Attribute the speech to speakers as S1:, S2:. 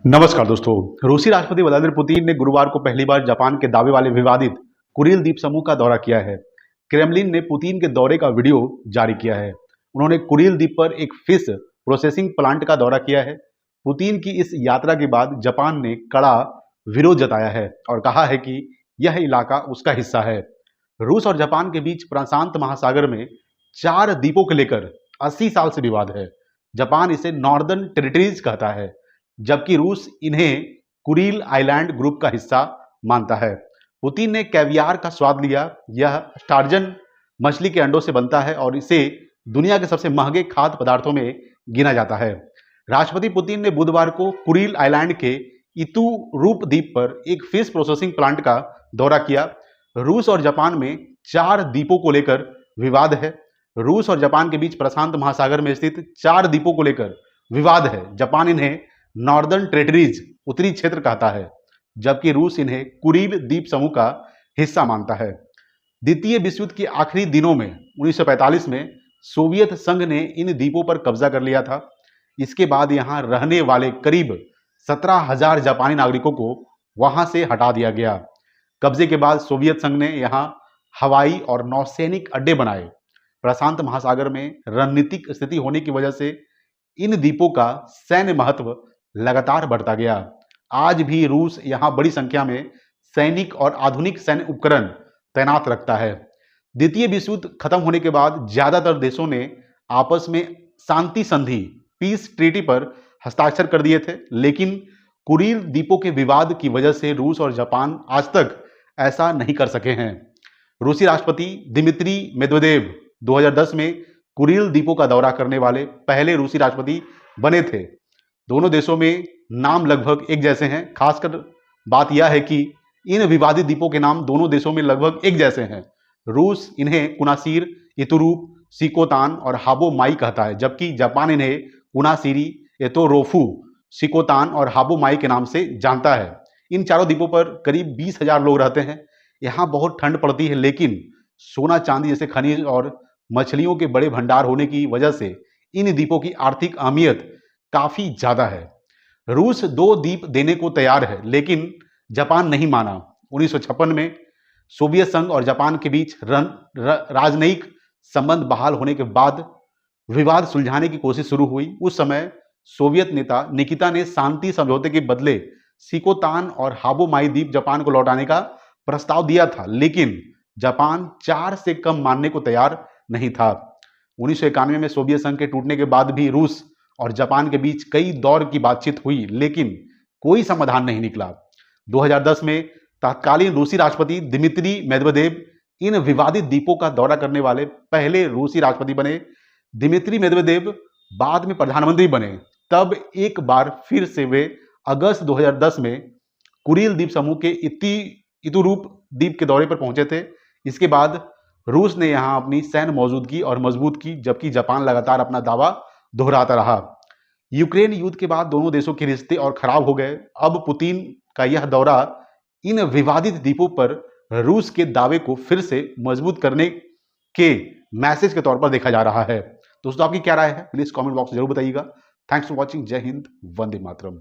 S1: नमस्कार दोस्तों। रूसी राष्ट्रपति व्लादिमीर पुतिन ने गुरुवार को पहली बार जापान के दावे वाले विवादित कुरिल द्वीप समूह का दौरा किया है। क्रेमलिन ने पुतिन के दौरे का वीडियो जारी किया है। उन्होंने कुरिल द्वीप पर एक फिश प्रोसेसिंग प्लांट का दौरा किया है। पुतिन की इस यात्रा के बाद जापान ने कड़ा विरोध जताया है और कहा है कि यह इलाका उसका हिस्सा है। रूस और जापान के बीच प्रशांत महासागर में 4 द्वीपों को लेकर 80 साल से विवाद है। जापान इसे नॉर्दर्न टेरिटरीज कहता है, जबकि रूस इन्हें कुरिल आइलैंड ग्रुप का हिस्सा मानता है। पुतिन ने कैवियार का स्वाद लिया। यह स्टार्जन मछली के अंडों से बनता है और इसे दुनिया के सबसे महंगे खाद्य पदार्थों में गिना जाता है। राष्ट्रपति पुतिन ने बुधवार को कुरिल आइलैंड के इतुरूप द्वीप पर एक फिश प्रोसेसिंग प्लांट का दौरा किया। रूस और जापान में 4 द्वीपों को लेकर विवाद है। रूस और जापान के बीच प्रशांत महासागर में स्थित 4 द्वीपों को लेकर विवाद है। जापान इन्हें नॉर्दर्न टेरिटरीज उत्तरी क्षेत्र कहता है, जबकि रूस इन्हें कुरिल द्वीप समूह का हिस्सा मानता है। द्वितीय विश्व युद्ध के आखिरी दिनों में 1945 में सोवियत संघ ने इन द्वीपों पर कब्जा कर लिया था। इसके बाद यहां रहने वाले करीब 17,000 जापानी नागरिकों को वहां से हटा दिया गया। कब्जे के बाद सोवियत संघ ने यहां हवाई और नौसैनिक अड्डे बनाए। प्रशांत महासागर में रणनीतिक स्थिति होने की वजह से इन द्वीपों का सैन्य महत्व लगातार बढ़ता गया। आज भी रूस यहां बड़ी संख्या में सैनिक और आधुनिक सैन्य उपकरण तैनात रखता है। द्वितीय विश्व युद्ध खत्म होने के बाद ज्यादातर देशों ने आपस में शांति संधि पीस ट्रीटी पर हस्ताक्षर कर दिए थे, लेकिन कुरिल द्वीपों के विवाद की वजह से रूस और जापान आज तक ऐसा नहीं कर सके हैं। रूसी राष्ट्रपति दिमित्री मेदवेदेव 2010 में कुरिल द्वीपों का दौरा करने वाले पहले रूसी राष्ट्रपति बने थे। दोनों देशों में नाम लगभग एक जैसे हैं। खासकर बात यह है कि इन विवादित द्वीपों के नाम दोनों देशों में लगभग एक जैसे हैं। रूस इन्हें कुनासिर, इतुरूप, सिकोतान और हाबो माई कहता है, जबकि जापान इन्हें कुनासिरी, एतोरोफू, सिकोतान और हाबो माई के नाम से जानता है। इन चारों द्वीपों पर करीब 20,000 लोग रहते हैं। यहाँ बहुत ठंड पड़ती है, लेकिन सोना चांदी जैसे खनिज और मछलियों के बड़े भंडार होने की वजह से इन द्वीपों की आर्थिक अहमियत काफी ज्यादा है। रूस 2 द्वीप देने को तैयार है, लेकिन जापान नहीं माना। 1956 में सोवियत संघ और जापान के बीच राजनयिक संबंध बहाल होने के बाद विवाद सुलझाने की कोशिश शुरू हुई। उस समय सोवियत नेता निकिता ने शांति समझौते के बदले सिकोतान और हाबो माई द्वीप जापान को लौटाने का प्रस्ताव दिया था, लेकिन जापान 4 से कम मानने को तैयार नहीं था। 1991 में सोवियत संघ के टूटने के बाद भी रूस और जापान के बीच कई दौर की बातचीत हुई, लेकिन कोई समाधान नहीं निकला। 2010 में तत्कालीन रूसी राष्ट्रपति दिमित्री मेदवेदेव इन विवादित द्वीपों का दौरा करने वाले पहले रूसी राष्ट्रपति बने। दिमित्री मेदवेदेव बाद में प्रधानमंत्री बने। तब एक बार फिर से वे अगस्त 2010 में कुरिल द्वीप समूह के इतुरूप द्वीप के दौरे पर पहुंचे थे। इसके बाद रूस ने यहां अपनी सैन्य मौजूदगी और मजबूत की, जबकि जापान लगातार अपना दावा दोहराता रहा। यूक्रेन युद्ध के बाद दोनों देशों के रिश्ते और खराब हो गए। अब पुतिन का यह दौरा इन विवादित द्वीपों पर रूस के दावे को फिर से मजबूत करने के मैसेज के तौर पर देखा जा रहा है। दोस्तों, आपकी क्या राय है? प्लीज कमेंट बॉक्स में जरूर बताइएगा। Thanks for watching. जय हिंद, वंदे मातरम।